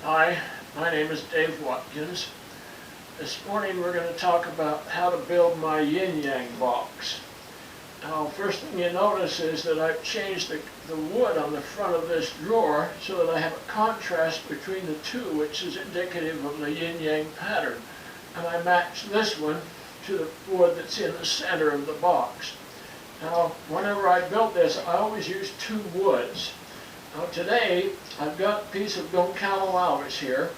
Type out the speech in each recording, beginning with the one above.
Hi, my name is Dave Watkins. This morning we're going to talk about how to build my Yin Yang box. Now, first thing you notice is that I've changed the wood on the front of this drawer so that I have a contrast between the two, which is indicative of the Yin Yang pattern. And I matched this one to the wood that's in the center of the box. Now, whenever I built this, I always use two woods. Now today, I've got a piece of Goncalo Alvis here,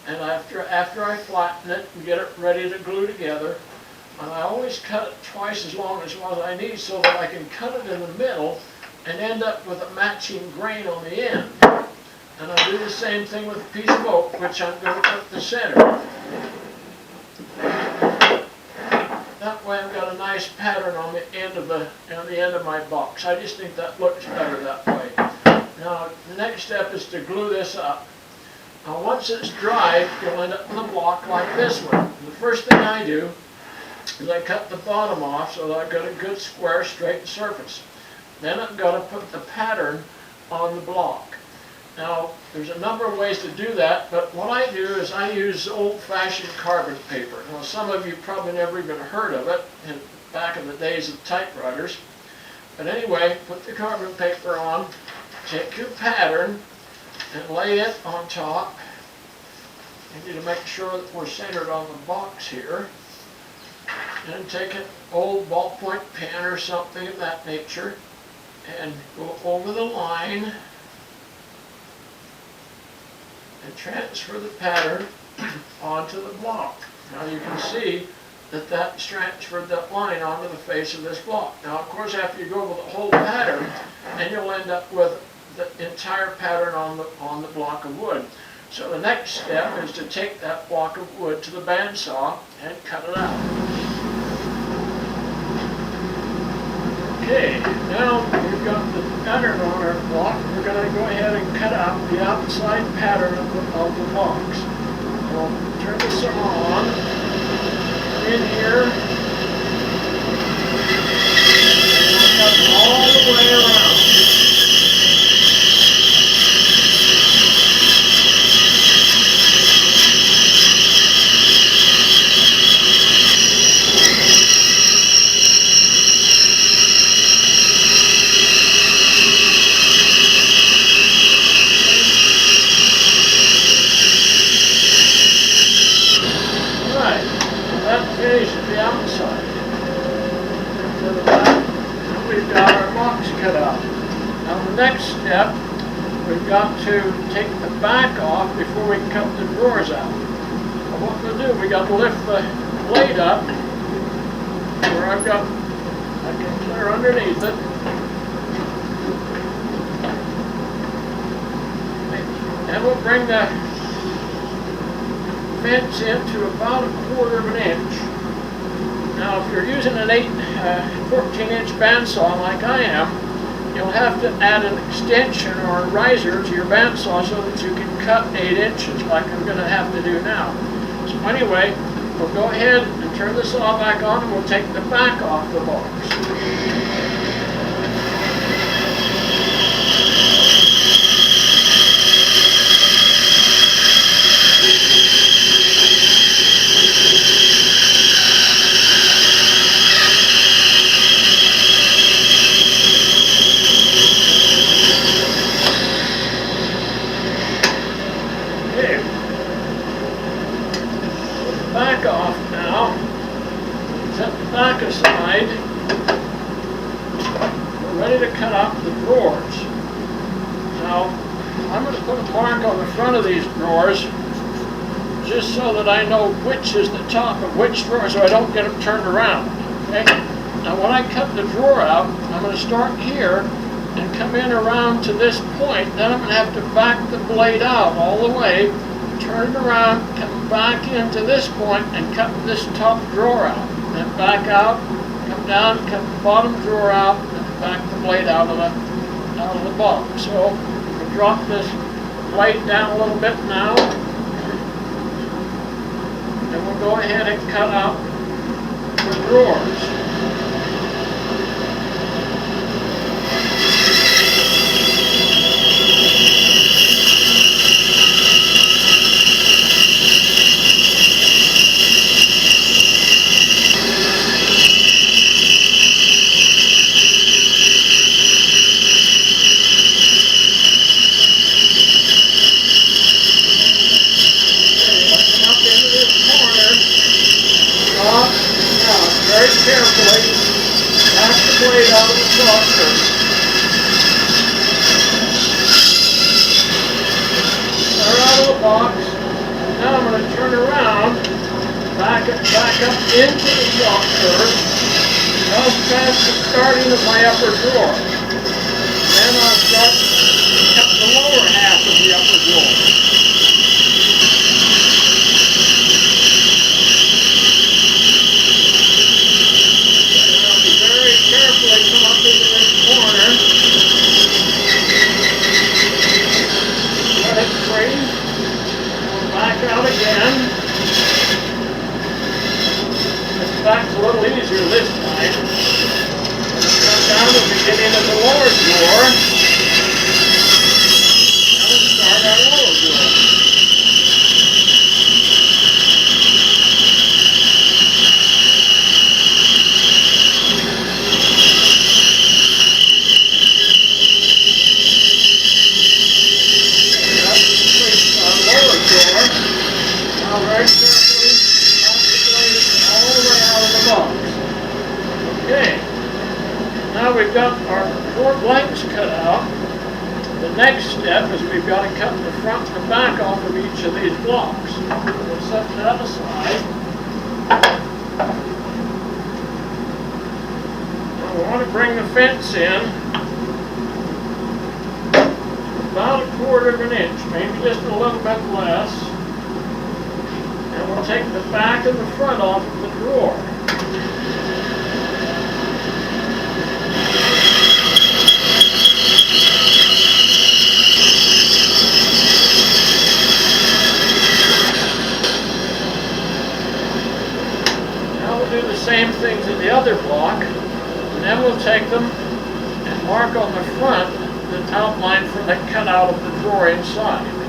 and after I flatten it and get it ready to glue together, I always cut it twice as long as what I need so that I can cut it in the middle and end up with a matching grain on the end. And I'll do the same thing with a piece of oak, which I'm going to cut the center. That way I've got a nice pattern on the end of my box. I just think that looks better that way. Now, the next step is to glue this up. Now, once it's dried, you'll end up with a block like this one. The first thing I do is I cut the bottom off so that I've got a good square, straight surface. Then I've got to put the pattern on the block. Now, there's a number of ways to do that, but what I do is I use old-fashioned carbon paper. Now, some of you probably never even heard of it back in the days of typewriters. But anyway, put the carbon paper on. Take your pattern and lay it on top. You need to make sure that we're centered on the box here. Then take an old ballpoint pen or something of that nature and go over the line and transfer the pattern onto the block. Now you can see that that's transferred that line onto the face of this block. Now, of course, after you go over the whole pattern, then you'll end up with the entire pattern on the block of wood. So the next step is to take that block of wood to the bandsaw and cut it out. Okay, now we've got the pattern on our block. We're going to go ahead and cut out the outside pattern of the box. We'll turn this on. In here, and we'll cut all the way around. That finishes the outside. To the back, and we've got our box cut out. Now the next step, we've got to take the back off before we can cut the drawers out. Well, what we'll do, we've got to lift the blade up where I can clear underneath it. And we'll bring the fence into about 1/4 of an inch. Now, if you're using an 14-inch bandsaw like I am, you'll have to add an extension or a riser to your bandsaw so that you can cut 8 inches like I'm going to have to do now. So anyway, we'll go ahead and turn the saw back on and we'll take the back off the box. Back off now. Set the back aside. We're ready to cut out the drawers. Now, I'm going to put a mark on the front of these drawers just so that I know which is the top of which drawer so I don't get them turned around. Okay? Now, when I cut the drawer out, I'm going to start here and come in around to this point. Then I'm going to have to back the blade out all the way, turn it around, come back into this point and cut this top drawer out. Then back out, come down, cut the bottom drawer out, and back the blade out of the bottom. So we'll drop this blade down a little bit now. And we'll go ahead and cut out the drawers. plate out of the saucer. They're out of the box. Now I'm going to turn around, back up into the saucer, just past the starting of my upper drawer. Then I'll start to cut the lower half of the upper drawer. Carefully come up into this corner. Let it free. Back out again. This back's a little easier this time. Come down to the beginning of the lower drawer. Now we'll start our lower drawer. Very carefully, all the way out of the box. Okay, now we've got our 4 blanks cut out. The next step is we've got to cut the front and the back off of each of these blocks. We'll set that aside. Now we want to bring the fence in about 1/4 of an inch, maybe just a little bit less. And we'll take the back and the front off of the drawer. Now we'll do the same thing to the other block, and then we'll take them and mark on the front the outline for the cutout of the drawer inside.